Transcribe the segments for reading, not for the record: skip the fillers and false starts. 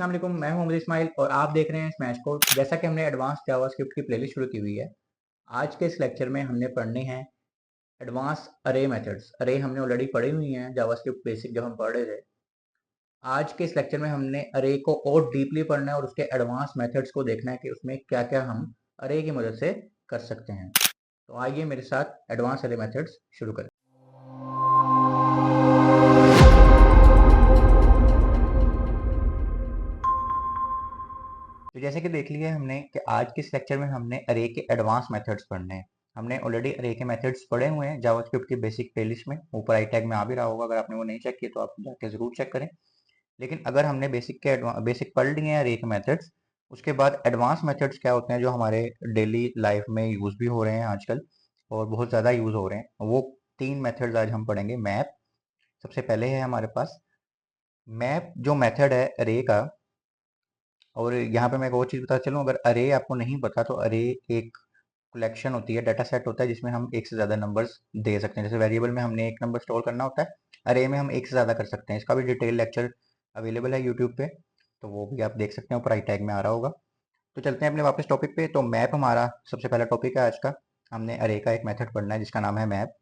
अस्सलाम मैं हूं मोहम्मद इस्माइल और आप देख रहे हैं स्मैश कोड। जैसा कि हमने एडवांस जावास्क्रिप्ट की प्लेलिस्ट शुरू की हुई है, आज के इस लेक्चर में हमने पढ़ने हैं एडवांस अरे मेथड्स। अरे हमने ऑलरेडी पढ़ी हुई हैं जावास्क्रिप्ट बेसिक जब हम पढ़ रहे थे। आज के इस लेक्चर में हमने अरे को और डीपली पढ़ना है और उसके एडवांस मेथड्स को देखना है कि उसमें क्या क्या हम अरे की मदद से कर सकते हैं। तो आइए मेरे साथ एडवांस अरे मेथड्स शुरू करें। तो जैसे कि देख लिया हमने कि आज के इस लेक्चर में हमने अरे के एडवांस मेथड्स पढ़ने हैं। हमने ऑलरेडी अरे के मेथड्स पढ़े हुए हैं जावास्क्रिप्ट की बेसिक प्लेलिस्ट में, ऊपर आई टैग में आ भी रहा होगा। अगर आपने वो नहीं चेक किया तो आप जाके जरूर चेक करें। लेकिन अगर हमने बेसिक पढ़ लिए हैं अरे के मेथड्स, उसके बाद एडवांस मेथड्स क्या होते हैं जो हमारे डेली लाइफ में यूज भी हो रहे हैं आजकल और बहुत ज़्यादा यूज हो रहे हैं, वो 3 मेथड्स आज हम पढ़ेंगे। मैप सबसे पहले है हमारे पास। मैप जो मेथड है अरे का, और यहाँ पे मैं एक और चीज़ बता चलूँ, अगर अरे आपको नहीं पता तो अरे एक कलेक्शन होती है, डाटा सेट होता है जिसमें हम एक से ज़्यादा नंबर्स दे सकते हैं। जैसे वेरिएबल में हमने एक नंबर स्टोर करना होता है, अरे में हम एक से ज़्यादा कर सकते हैं। इसका भी डिटेल लेक्चर अवेलेबल है यूट्यूब पे, तो वो भी आप देख सकते हैं, ऊपर आई टैग में आ रहा होगा। तो चलते हैं अपने वापस टॉपिक पे। तो मैप हमारा सबसे पहला टॉपिक है आज का। हमने अरे का एक मेथड पढ़ना है जिसका नाम है मैप।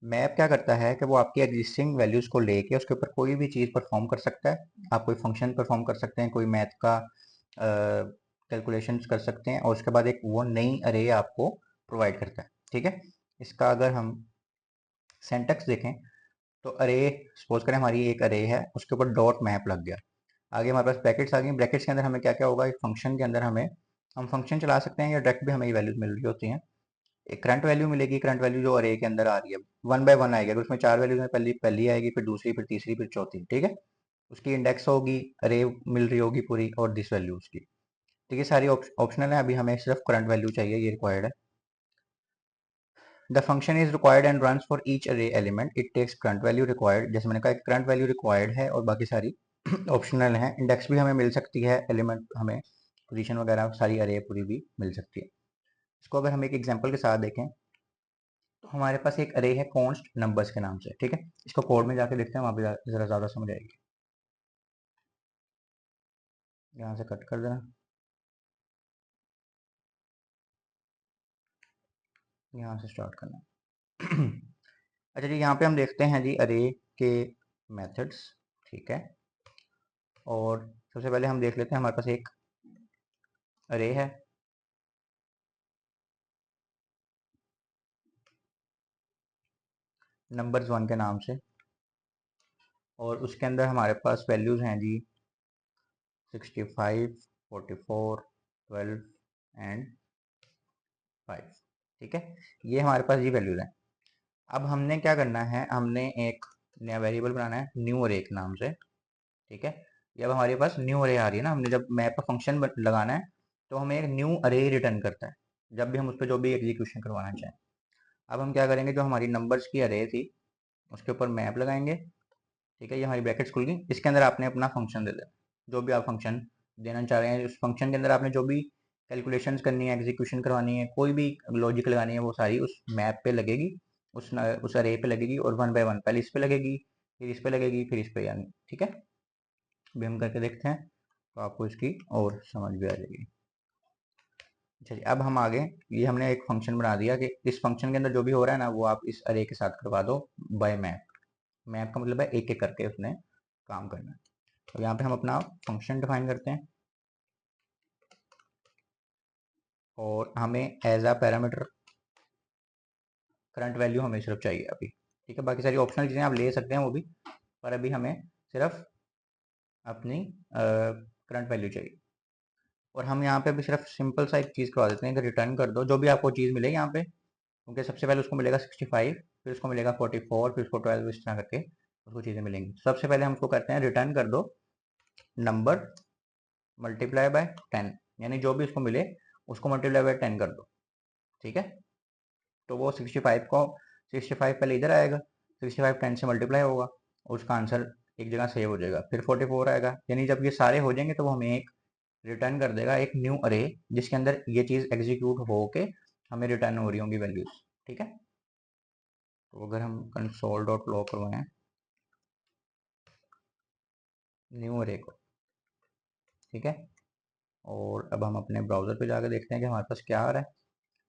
मैप क्या करता है कि वो आपकी एग्जिस्टिंग वैल्यूज को लेके उसके ऊपर कोई भी चीज़ परफॉर्म कर सकता है। आप कोई फंक्शन परफॉर्म कर सकते हैं, कोई मैथ का कैलकुलेशंस कर सकते हैं, और उसके बाद एक वो नई अरे आपको प्रोवाइड करता है। ठीक है, इसका अगर हम सेंटेक्स देखें तो अरे, सपोज करें हमारी एक अरे है, उसके ऊपर डॉट मैप लग गया। आगे हमारे पास ब्रैकेट्स आ गई। ब्रैकेट्स के अंदर हमें क्या क्या होगा, एक फंक्शन के अंदर हम फंक्शन चला सकते हैं या डायरेक्ट भी हमें वैल्यूज मिल रही होती हैं। एक करंट वैल्यू मिलेगी, करंट वैल्यू जो अरे के अंदर आ रही है वन बाय वन आएगी। अगर उसमें 4 वैल्यूज में पहली पहली आएगी, फिर दूसरी, फिर तीसरी, फिर चौथी। ठीक है, उसकी इंडेक्स होगी, अरे मिल रही होगी पूरी, और दिस वैल्यू उसकी। ठीक है, सारी ऑप्शनल है, अभी हमें सिर्फ करंट वैल्यू चाहिए, ये रिक्वायर्ड है। The function is required and runs for each array element, it takes current value required. जैसे मैंने कहा करंट वैल्यू रिक्वायर्ड है और बाकी सारी ऑप्शनल है। इंडेक्स भी हमें मिल सकती है, एलिमेंट हमें पोजीशन वगैरह सारी अरे पूरी भी मिल सकती है। इसको अगर हम एक एग्जांपल के साथ देखें तो हमारे पास एक अरे है कॉन्स्ट नंबर्स के नाम से। ठीक है, इसको कोड में जाके देखते हैं, वहां पे जरा ज्यादा समझ आएगी। यहाँ से कट कर देना, यहाँ से स्टार्ट करना। अच्छा जी, यहाँ पे हम देखते हैं जी अरे के मेथड्स। ठीक है, और सबसे पहले हम देख लेते हैं, हमारे पास एक अरे है नंबर्स 1 के नाम से, और उसके अंदर हमारे पास वैल्यूज हैं जी 65, 44, 12 एंड 5। ठीक है, ये हमारे पास ये वैल्यूज हैं। अब हमने क्या करना है, हमने एक नया वेरिएबल बनाना है न्यू अरे के नाम से। ठीक है, ये अब हमारे पास न्यू अरे आ रही है ना, हमने जब मैप का फंक्शन लगाना है तो हमें एक न्यू अरे रिटर्न करता है जब भी हम उस पर जो भी एग्जीक्यूशन करवाना चाहें। अब हम क्या करेंगे, जो हमारी नंबर्स की अरे थी उसके ऊपर मैप लगाएंगे। ठीक है, ये हमारी ब्रैकेट्स खुल गई। इसके अंदर आपने अपना फंक्शन दे देना, जो भी आप फंक्शन देना चाह रहे हैं। उस फंक्शन के अंदर आपने जो भी कैलकुलेशंस करनी है, एग्जीक्यूशन करवानी है, कोई भी लॉजिक लगानी है, वो सारी उस मैप पे लगेगी, उस अरे पे लगेगी, और वन बाय वन पहले इस पे लगेगी, फिर इस पे लगेगी, फिर इस पे, यानी। ठीक है, अभी हम करके देखते हैं तो आपको इसकी और समझ भी आ जाएगी। अच्छा जी, अब हम आगे, ये हमने एक फंक्शन बना दिया कि इस फंक्शन के अंदर जो भी हो रहा है ना, वो आप इस अरे के साथ करवा दो बाय मैप। मैप का मतलब है एक एक करके उसने काम करना है। तो यहाँ पे हम अपना फंक्शन डिफाइन करते हैं, और हमें as a parameter current value हमें सिर्फ चाहिए अभी। ठीक है, बाकी सारी ऑप्शनल चीज़ें आप ले सकते हैं वो भी, पर अभी हमें सिर्फ अपनी करंट वैल्यू चाहिए। और हम यहाँ पे अभी सिर्फ सिंपल सा एक चीज़ करवा देते हैं कि रिटर्न कर दो जो भी आपको चीज़ मिले यहाँ पे, क्योंकि सबसे पहले उसको मिलेगा 65, फिर उसको मिलेगा 44, फिर उसको 12, इस तरह करके उसको चीज़ें मिलेंगी। सबसे पहले हम उसको करते हैं रिटर्न कर दो नंबर मल्टीप्लाई बाय 10, यानी जो भी उसको मिले उसको मल्टीप्लाई बाय 10 कर दो। ठीक है, तो वो 65 को 65 पहले इधर आएगा, 65 10 से मल्टीप्लाई होगा और उसका आंसर एक जगह सेव हो जाएगा, फिर 44 आएगा। यानी जब ये सारे हो जाएंगे तो वो हमें एक रिटर्न कर देगा, एक न्यू अरे, जिसके अंदर ये चीज़ एग्जीक्यूट हो के हमें रिटर्न हो रही होंगी वैल्यूज। ठीक है, तो अगर हम कंसोल डॉट लॉग करवाएं न्यू अरे को, ठीक है। और अब हम अपने ब्राउज़र पे जाकर देखते हैं कि हमारे पास क्या आ रहा है।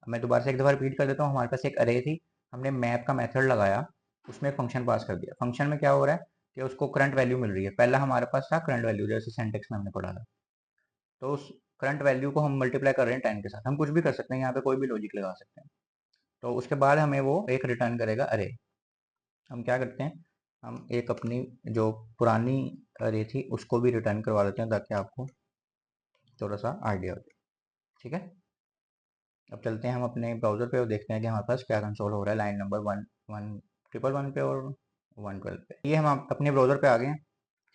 मैं दोबारा से एक दफ़ा रिपीट कर देता हूँ। हमारे पास एक अरे थी, हमने मैप का मेथड लगाया, उसमें फंक्शन पास कर दिया। फंक्शन में क्या हो रहा है कि उसको करंट वैल्यू मिल रही है। पहला हमारे पास था करंट वैल्यू, जैसे सिंटेक्स में हमने पढ़ा था। तो उस करंट वैल्यू को हम मल्टीप्लाई कर रहे हैं 10 के साथ। हम कुछ भी कर सकते हैं, यहाँ पे कोई भी लॉजिक लगा सकते हैं। तो उसके बाद हमें वो एक रिटर्न करेगा अरे। हम क्या करते हैं, हम एक अपनी जो पुरानी अरे थी उसको भी रिटर्न करवा देते हैं, ताकि आपको थोड़ा सा आइडिया हो जाए। ठीक है। अब चलते हैं हम अपने ब्राउज़र पे और देखते हैं कि हमारे पास क्या कंसोल हो रहा है लाइन नंबर 111 पे और 112 पे। ये हम अपने ब्राउज़र पे आ गए हैं।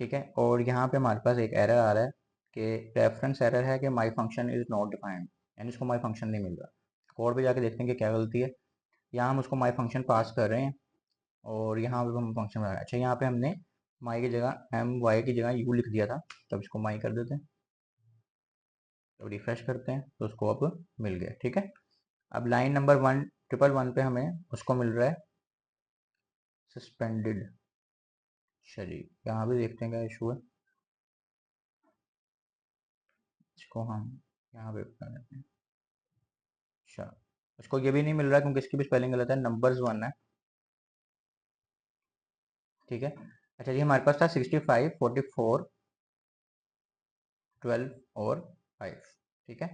ठीक है। और यहाँ पे हमारे पास एक एरर आ रहा है कि रेफरेंस एरर है कि माई फंक्शन इज़ नॉट डिफाइंड, यानी उसको माई फंक्शन नहीं मिल रहा। कोड पे जाके देखते हैं कि क्या गलती है। यहाँ हम उसको माई फंक्शन पास कर रहे हैं और यहाँ पे हम फंक्शन बना रहे हैं। अच्छा, यहाँ पे हमने माई की जगह MY की जगह U लिख दिया था, तब इसको माई कर देते हैं। तो रिफ्रेश करते हैं तो उसको अब मिल गया। ठीक है। अब लाइन नंबर 111 पे हमें उसको मिल रहा है सस्पेंडेड। चलिए यहाँ भी देखते हैं क्या इशू है। इसको हम यहाँ पे बता देते हैं। अच्छा, उसको ये भी नहीं मिल रहा क्योंकि इसकी भी स्पेलिंग गलत है, नंबर्स 1 है। ठीक है। अच्छा जी, हमारे पास था 65, 44, 12 और 5। ठीक है।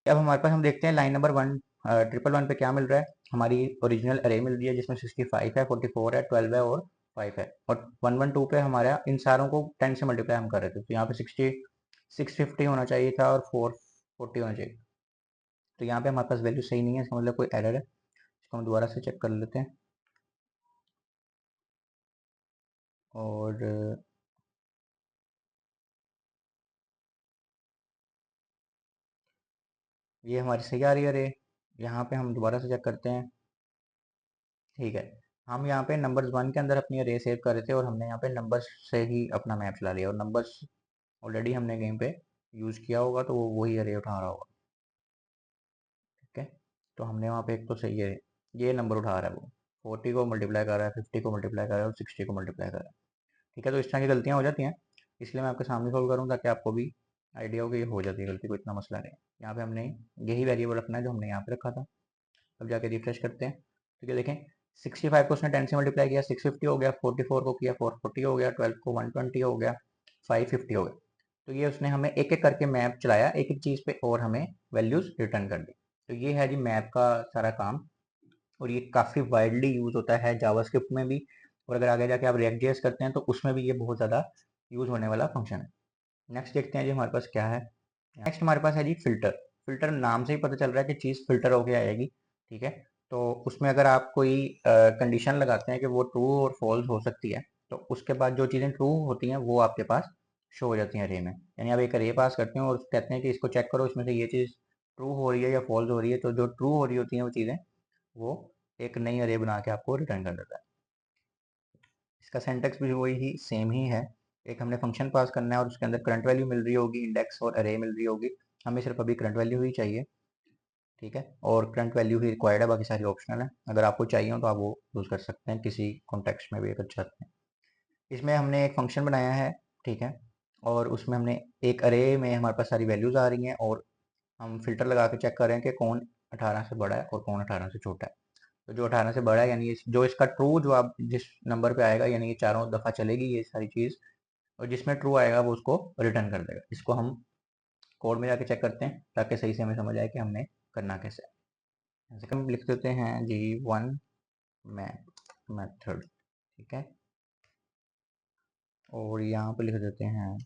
अब हमारे पास हम देखते हैं लाइन नंबर 111 पे क्या मिल रहा है। हमारी ओरिजिनल अरे मिल रही है जिसमें 65 है, 44 है, 12 है और 5 है। और 112 पे हमारा इन सारों को 10 से मल्टीप्लाई हम कर रहे थे, तो यहाँ पे 650 होना चाहिए था और 440 होना चाहिए। तो यहाँ पे हमारे पास वैल्यू सही नहीं है, इसका मतलब कोई एरर है। इसको हम दोबारा से चेक कर लेते हैं। और ये हमारी सही आ रही है अरे। यहाँ पे हम दोबारा से चेक करते हैं। ठीक है। हम यहाँ पे नंबर्स 1 के अंदर अपनी अरे सेव कर रहे थे और हमने यहाँ पे नंबर्स से ही अपना मैप चला लिया, और नंबर्स ऑलरेडी हमने कहीं पे यूज़ किया होगा तो वो वही अरे उठा रहा होगा। ठीक है। तो हमने वहाँ पे एक तो सही है, ये नंबर उठा रहा है वो, 40 को मल्टीप्लाई कर रहा है, 50 को मल्टीप्लाई कर रहा है और 60 को मल्टीप्लाई कर रहा है। ठीक है। तो इस तरह की गलतियाँ हो जाती हैं, इसलिए मैं आपके सामने सॉल्व करूँ ताकि आपको भी आइडिया हो कि ये हो जाती है गलती, कोई इतना मसला नहीं है। यहाँ पे हमने यही वेरिएबल रखना है जो हमने यहाँ पे रखा था। अब जाके रिफ्रेश करते हैं। ठीक है। देखें 65 को उसने 10 से मल्टीप्लाई किया, 650 हो गया, 44 को किया 440 हो गया, 12 को 120 हो गया, 550 हो गया। तो ये उसने हमें एक एक करके मैप चलाया एक एक चीज़ पे और हमें वैल्यूज़ रिटर्न कर दी। तो ये है जी मैप का सारा काम, और ये काफ़ी वाइडली यूज़ होता है जावास्क्रिप्ट में भी, और अगर आगे जाके आप रिएक्ट जेएस करते हैं तो उसमें भी ये बहुत ज़्यादा यूज़ होने वाला फंक्शन है। नेक्स्ट देखते हैं जी हमारे पास क्या है। नेक्स्ट हमारे पास है जी फिल्टर। फिल्टर नाम से ही पता चल रहा है कि चीज़ फिल्टर होके आएगी। ठीक है। तो उसमें अगर आप कोई कंडीशन लगाते हैं कि वो ट्रू और फॉल्स हो सकती है, तो उसके बाद जो चीज़ें ट्रू होती हैं वो आपके पास शो हो जाती हैं अरे में। यानी आप एक अरे पास करते हैं और कहते हैं कि इसको चेक करो, इसमें से ये चीज़ ट्रू हो रही है या फॉल्स हो रही है, तो जो ट्रू हो रही होती हैं वो चीज़ें वो एक नई अरे बना के आपको रिटर्न कर देता है। इसका सिंटैक्स भी वही ही सेम ही है। एक हमने फंक्शन पास करना है और उसके अंदर करंट वैल्यू मिल रही होगी, इंडेक्स और अरे मिल रही होगी। हमें सिर्फ अभी करंट वैल्यू ही चाहिए। ठीक है। और करंट वैल्यू ही रिक्वायर्ड है, बाकी सारी ऑप्शनल है। अगर आपको चाहिए हो तो आप वो यूज़ कर सकते हैं किसी कॉन्टेक्स्ट में भी अगर चाहते हैं। इसमें हमने एक फंक्शन बनाया है। ठीक है। और उसमें हमने एक अरे में हमारे पास सारी वैल्यूज़ आ रही हैं, और हम फिल्टर लगा के चेक कर रहे हैं कि कौन 18 से बड़ा है और कौन 18 से छोटा है। तो जो 18 से बड़ा है, यानी जो इसका ट्रू जो आप जिस नंबर पे आएगा, यानी ये चारों दफ़ा चलेगी ये सारी चीज़, और जिसमें ट्रू आएगा वो उसको रिटर्न कर देगा। इसको हम कोड में जाके चेक करते हैं ताकि सही से हमें समझ आए कि हमने करना कैसे है। जैसे कि हम लिख देते हैं जी 1 मेथड। ठीक है। और यहाँ पे लिख देते हैं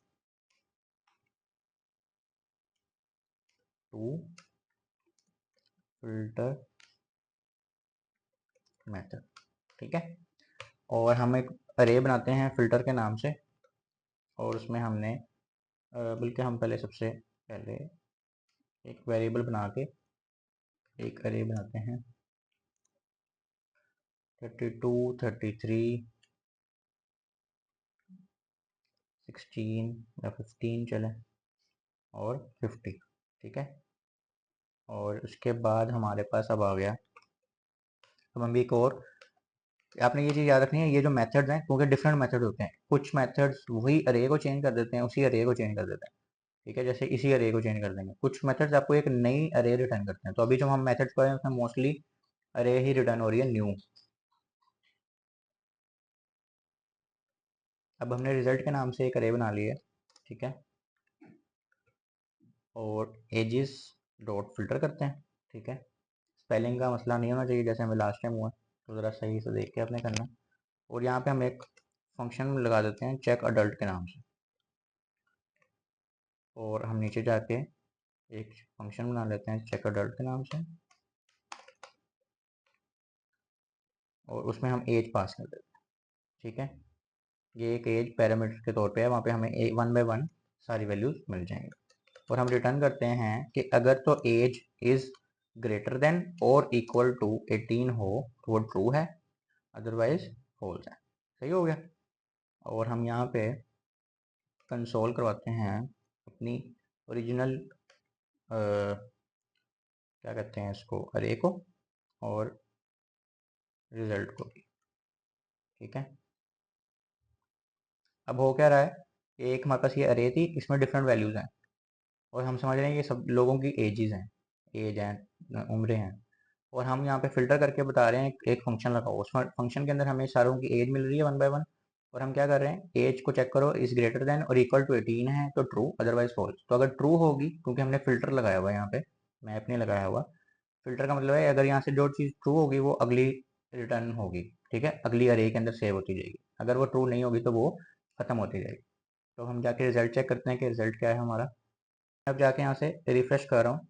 2 फिल्टर मेथड। ठीक है। और हम एक अरे बनाते हैं फिल्टर के नाम से, और उसमें हमने बल्कि हम पहले सबसे पहले एक वेरिएबल बना के एक अरे बनाते हैं 32, 33, 16 या 15 चले, और 50। ठीक है। और उसके बाद हमारे पास अब आ गया, अब हम भी एक और आपने ये चीज़ याद रखनी है, ये जो मेथड्स हैं क्योंकि डिफरेंट मेथड होते हैं, कुछ मेथड्स वही अरे को चेंज कर देते हैं, उसी अरे को चेंज कर देते हैं। ठीक है, जैसे इसी अरे को चेंज कर देंगे, कुछ मेथड्स आपको एक नई अरे रिटर्न करते हैं। तो अभी जो हम मेथड्स पढ़े हैं उसमें मोस्टली अरे ही रिटर्न हो रही है, न्यू। अब हमने रिजल्ट के नाम से एक अरे बना ली है। ठीक है, और एजिस डॉट फिल्टर करते हैं। ठीक है, स्पेलिंग का मसला नहीं होना चाहिए जैसे हमें लास्ट टाइम हुआ, तो ज़रा सही से देख के आपने करना है। और यहाँ पे हम एक फंक्शन लगा देते हैं चेक अडल्ट के नाम से, और हम नीचे जाके एक फंक्शन बना लेते हैं चेक अडल्ट के नाम से, और उसमें हम एज पास कर देते हैं। ठीक है, ये एक एज पैरामीटर के तौर पे है, वहाँ पे हमें 1 बाय 1 सारी वैल्यूज मिल जाएंगी। और हम रिटर्न करते हैं कि अगर तो एज इज ग्रेटर देन और इक्वल टू 18 हो तो वो ट्रू है, अदरवाइज फॉल्स है। सही हो गया। और हम यहाँ पे कंसोल करवाते हैं अपनी ओरिजिनल क्या कहते हैं इसको, अरे को और रिजल्ट को भी। ठीक है, अब हो क्या रहा है, एक हमारे पास ये अरे थी, इसमें डिफरेंट वैल्यूज हैं, और हम समझ रहे हैं ये सब लोगों की एजेस हैं, एज हैं, उम्रें हैं। और हम यहाँ पे फिल्टर करके बता रहे हैं एक फंक्शन लगाओ, उस फंक्शन के अंदर हमें सारों की एज मिल रही है 1 बाय 1, और हम क्या कर रहे हैं, एज को चेक करो, इज ग्रेटर देन और इक्वल टू 18 है तो ट्रू, अदरवाइज फॉल्स। तो अगर ट्रू होगी, क्योंकि हमने फिल्टर लगाया हुआ है यहाँ पे, मैप नहीं लगाया हुआ, फिल्टर का मतलब है अगर यहाँ से जो चीज़ ट्रू होगी वो अगली रिटर्न होगी। ठीक है, अगली अरे के अंदर सेव होती जाएगी, अगर वो ट्रू नहीं होगी तो वो खत्म होती जाएगी। तो हम जाके रिजल्ट चेक करते हैं कि रिजल्ट क्या है हमारा। अब जाके यहाँ से रिफ्रेश कर रहा हूँ,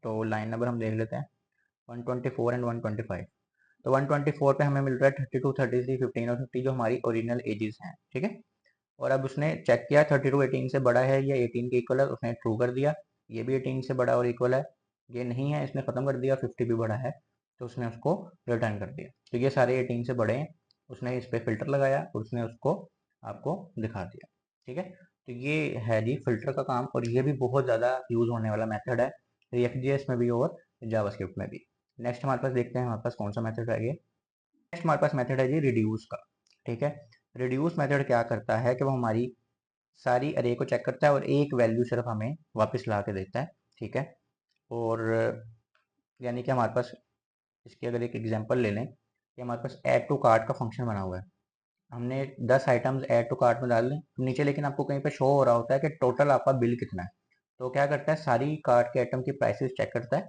तो लाइन नंबर हम देख लेते हैं 124 एंड 125। तो 124 पे हमें मिल रहा है 32, 33, 15 और 50 जो हमारी ओरिजिनल एजेस हैं। ठीक है, और अब उसने चेक किया 32 18 से बड़ा है या 18 के इक्वल है, उसने ट्रू कर दिया। ये भी 18 से बड़ा और इक्वल है, ये नहीं है, इसने ख़त्म कर दिया। 50 भी बड़ा है तो उसने उसको रिटर्न कर दिया। तो ये सारे 18 से बड़े हैं, उसने इस पर फिल्टर लगाया और उसने उसको आपको दिखा दिया। ठीक है, तो ये है जी फिल्टर का काम, और ये भी बहुत ज़्यादा यूज़ होने वाला मेथड है रिएक्ट.जेएस में भी और जावास्क्रिप्ट में भी। नेक्स्ट हमारे पास देखते हैं हमारे पास कौन सा मेथड है ये। नेक्स्ट हमारे पास मेथड है जी रिड्यूस का। ठीक है, रिड्यूस मेथड क्या करता है कि वो हमारी सारी अरे को चेक करता है और एक वैल्यू सिर्फ हमें वापस ला के देता है। ठीक है, और यानी कि हमारे पास इसकी अगर एक एग्जांपल ले लें कि हमारे पास ऐड टू कार्ट का फंक्शन बना हुआ है, हमने 10 आइटम्स ऐड टू कार्ट में डाल दें नीचे, लेकिन आपको कहीं पे शो हो रहा होता है कि टोटल आपका बिल कितना है। तो क्या करता है, सारी कार्ट के आइटम की प्राइसेस चेक करता है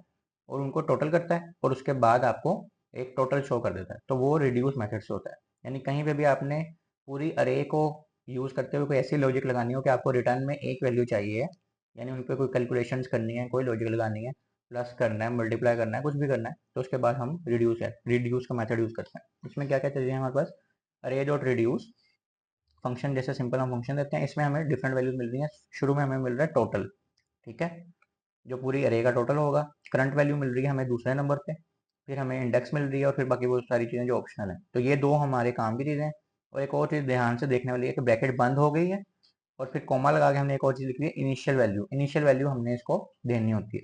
और उनको टोटल करता है, और उसके बाद आपको एक टोटल शो कर देता है। तो वो रिड्यूस मेथड से होता है। यानी कहीं पे भी आपने पूरी अरे को यूज़ करते हुए कोई ऐसी लॉजिक लगानी हो कि आपको रिटर्न में एक वैल्यू चाहिए, यानी उन पर कोई कैलकुलेशंस करनी है, कोई लॉजिक लगानी है, प्लस करना है, मल्टीप्लाई करना है, कुछ भी करना है, तो उसके बाद हम रिड्यूस का मेथड यूज़ करते हैं। इसमें क्या क्या चीज़ें हैं हमारे पास, अरे डॉट रिड्यूस फंक्शन, जैसे सिंपल हम फंक्शन देते हैं, इसमें हमें डिफरेंट वैल्यूज मिल रही हैं। शुरू में हमें मिल रहा है टोटल। ठीक है, जो पूरी अरे का टोटल होगा। करंट वैल्यू मिल रही है हमें दूसरे नंबर पे, फिर हमें इंडेक्स मिल रही है, और फिर बाकी वो सारी चीज़ें जो ऑप्शनल है। तो ये दो हमारे काम की चीज़ें हैं। और एक और चीज़ ध्यान से देखने वाली है कि ब्रैकेट बंद हो गई है, और फिर कोमा लगा के हमने एक और चीज़ लिखी है इनिशियल वैल्यू। इनिशियल वैल्यू हमने इसको देनी होती है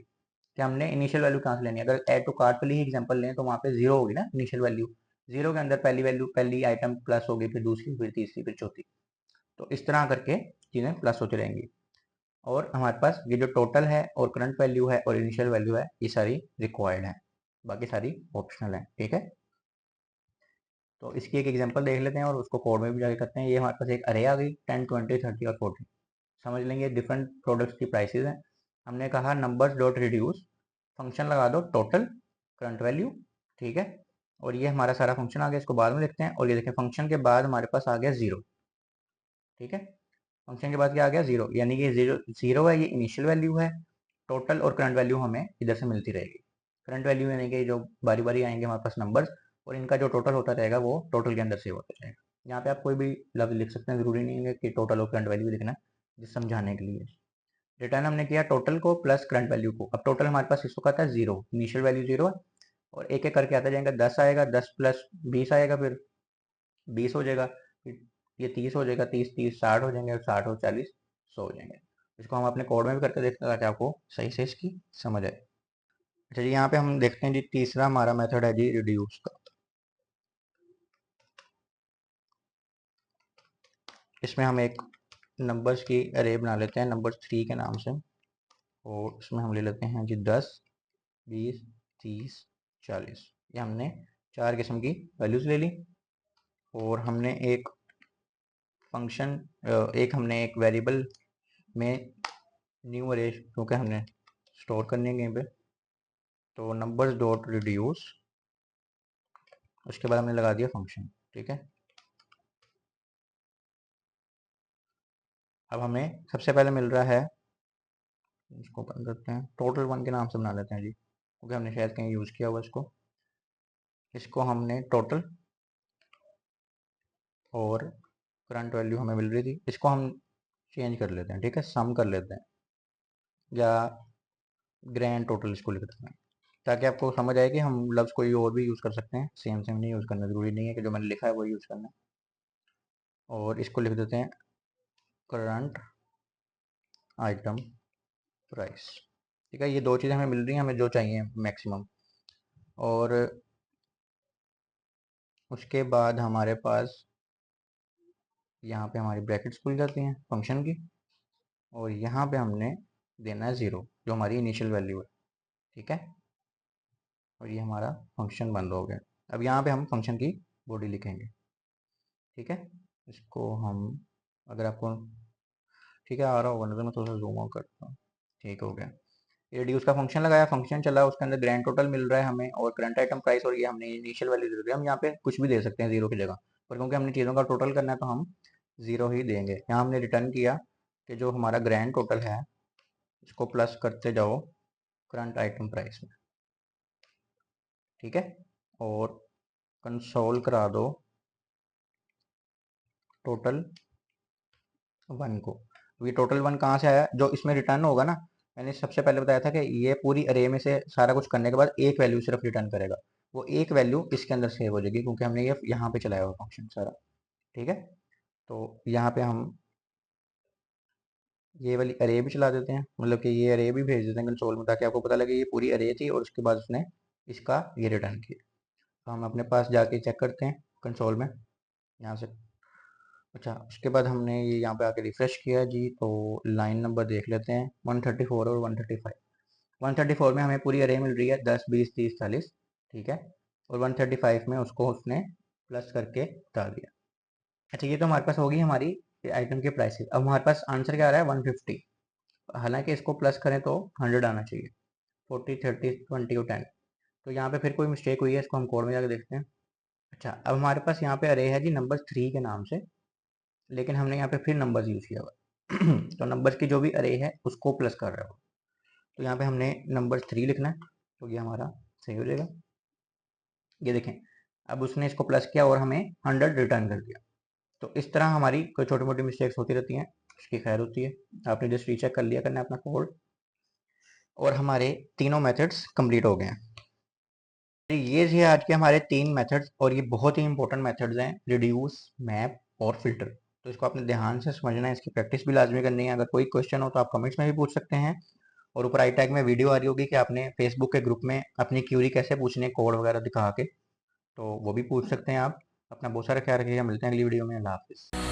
कि हमने इनिशियल वैल्यू कहाँ से लेनी है। अगर ऐड टू कार्ट वाली ही एग्जांपल लें तो वहाँ पे जीरो होगी ना इनिशियल वैल्यू, जीरो के अंदर पहली वैल्यू, पहली आइटम प्लस होगी, फिर दूसरी, फिर तीसरी, फिर चौथी। तो इस तरह करके चीज़ें प्लस होती रहेंगी। और हमारे पास ये जो टोटल है और करंट वैल्यू है और इनिशियल वैल्यू है, ये सारी रिक्वायर्ड है, बाकी सारी ऑप्शनल है। ठीक है, तो इसकी एक एग्जांपल देख लेते हैं और उसको कोड में भी जाके करते हैं। ये हमारे पास एक अरे आ गई 10, 20, 30 और 40। समझ लेंगे डिफरेंट प्रोडक्ट्स की प्राइसेस हैं। हमने कहा नंबर्स डॉट रिड्यूस, फंक्शन लगा दो टोटल करंट वैल्यू। ठीक है, और ये हमारा सारा फंक्शन आ गया, इसको बाद में लिखते हैं। और ये देखें फंक्शन के बाद हमारे पास आ गया जीरो। ठीक है, फंक्शन के बाद क्या आ गया, जीरो, यानी कि जीरो जीरो है, ये इनिशियल वैल्यू है। टोटल और करंट वैल्यू हमें इधर से मिलती रहेगी। करंट वैल्यू यानी कि जो बारी बारी आएंगे हमारे पास नंबर्स, और इनका जो टोटल होता रहेगा वो टोटल के अंदर सेव होता रहेगा। यहाँ पे आप कोई भी लफ्ज लिख सकते हैं, जरूरी नहीं है कि टोटल और करंट वैल्यू लिखना, जिस समझाने के लिए। रिटर्न हमने किया टोटल को प्लस करंट वैल्यू को। अब टोटल हमारे पास इसको आता है जीरो, इनिशियल वैल्यू जीरो है, और एक एक करके आता जाएगा। 10 आएगा, 10 प्लस 20 आएगा, फिर 20 हो जाएगा, फिर ये 30 हो जाएगा, 30 30 60 हो जाएंगे, और 60 और 40 100 हो जाएंगे। इसको हम अपने कोड में भी करके देखते हैं ताकि आपको सही से इसकी समझ आए। अच्छा जी, यहाँ पे हम देखते हैं जी तीसरा हमारा मेथड है जी रिड्यूस का। इसमें हम एक नंबर्स की अरे बना लेते हैं नंबर 3 के नाम से, और इसमें हम ले लेते हैं जी 10, 20, 30, 40। ये हमने 4 किस्म की वैल्यूज़ ले ली। और हमने एक फंक्शन हमने एक वेरिएबल में न्यू अरे क्योंकि हमने स्टोर करने हैं कहीं पे, तो नंबर्स डॉट रिड्यूस, उसके बाद हमने लगा दिया फंक्शन। ठीक है, अब हमें सबसे पहले मिल रहा है, इसको बंद करते हैं, टोटल 1 के नाम से बना लेते हैं जी, क्योंकि हमने शायद कहीं यूज़ किया हुआ इसको हमने टोटल, और करंट वैल्यू हमें मिल रही थी, इसको हम चेंज कर लेते हैं। ठीक है, सम कर लेते हैं, या ग्रैंड टोटल इसको लिख देते हैं, ताकि आपको समझ आए कि हम लफ्ज़ कोई और भी यूज़ कर सकते हैं, सेम सेम नहीं यूज़ करना, ज़रूरी नहीं है कि जो मैंने लिखा है वो यूज़ करना है। और इसको लिख देते हैं करंट आइटम प्राइस। ठीक है, ये दो चीज़ें हमें मिल रही हैं, हमें जो चाहिए मैक्सिमम। और उसके बाद हमारे पास यहाँ पे हमारी ब्रैकेट्स खुल जाती हैं फंक्शन की, और यहाँ पे हमने देना है 0, जो हमारी इनिशियल वैल्यू है। ठीक है, और ये हमारा फंक्शन बंद हो गया। अब यहाँ पे हम फंक्शन की बॉडी लिखेंगे। ठीक है, इसको हम, अगर आपको ठीक है आ रहा होगा ना, तो मैं थोड़ा सा जूम आउट करता हूँ। ठीक हो गया, रिड्यूस का फंक्शन लगाया, फंक्शन चला, उसके अंदर ग्रैंड टोटल मिल रहा है हमें, और करंट आइटम प्राइस, और ये हमने इनिशियल वैल्यू दे दी। हम यहाँ पे कुछ भी दे सकते हैं 0 की जगह, पर क्योंकि हमने चीज़ों का टोटल करना है तो हम 0 ही देंगे। यहाँ हमने रिटर्न किया कि जो हमारा ग्रैंड टोटल है इसको प्लस करते जाओ करंट आइटम प्राइस में। ठीक है, और कंसोल करा दो टोटल 1 को। ये टोटल 1 कहाँ से आया, जो इसमें रिटर्न होगा ना, मैंने सबसे पहले बताया था कि ये पूरी अरे में से सारा कुछ करने के बाद एक वैल्यू सिर्फ रिटर्न करेगा, वो एक वैल्यू इसके अंदर सेव हो जाएगी, क्योंकि हमने ये यहाँ पे चलाया हुआ फंक्शन सारा। ठीक है, तो यहाँ पे हम ये वाली अरे भी चला देते हैं, मतलब कि ये अरे भी भेज देते हैं कंसोल में, ताकि आपको पता लगे ये पूरी अरे थी और उसके बाद उसने इसका ये रिटर्न किया। तो हम अपने पास जाके चेक करते हैं कंसोल में यहाँ से। अच्छा, उसके बाद हमने ये यहाँ पे आके रिफ्रेश किया जी, तो लाइन नंबर देख लेते हैं 134 और 135। 134 में हमें पूरी अरे मिल रही है 10, 20, 30, 40। ठीक है, और 135 में उसको उसने प्लस करके डाल दिया। अच्छा, ये तो हमारे पास होगी हमारी आइटम के प्राइसेस। अब हमारे पास आंसर क्या आ रहा है 150, हालांकि इसको प्लस करें तो 100 आना चाहिए, 40, 30, 20 और 10। तो यहाँ पे फिर कोई मिस्टेक हुई है, इसको हम कोड में जाकर देखते हैं। अच्छा, अब हमारे पास यहाँ पे अरे है जी नंबर 3 के नाम से, लेकिन हमने यहाँ पे फिर नंबर्स यूज़ किया हुआ तो नंबर्स की जो भी अरे है उसको प्लस कर रहा है वो। तो यहाँ पे हमने नंबर 3 लिखना है, तो ये हमारा सही हो जाएगा। ये देखें, अब उसने इसको प्लस किया और हमें 100 रिटर्न कर दिया। तो इस तरह हमारी कोई छोटी मोटी मिस्टेक्स होती रहती हैं, उसकी खैर होती है। आपने जस्ट रीचेक कर लिया करना है अपना कोड, और हमारे तीनों मेथड्स कंप्लीट हो गए हैं। तो ये थे आज के हमारे 3 मेथड्स, और ये बहुत ही इंपॉर्टेंट मेथड्स हैं, रिड्यूस, मैप और फिल्टर। तो इसको आपने ध्यान से समझना है, इसकी प्रैक्टिस भी लाजमी करनी है। अगर कोई क्वेश्चन हो तो आप कमेंट्स में भी पूछ सकते हैं, और ऊपर आई टैग में वीडियो आ रही होगी कि आपने फेसबुक के ग्रुप में अपनी क्यूरी कैसे पूछनी है, कोड वगैरह दिखा के, तो वो भी पूछ सकते हैं आप। अपना बहुत सारा ख्याल रखिएगा, मिलते हैं अगली वीडियो में। अल्लाह हाफिज़।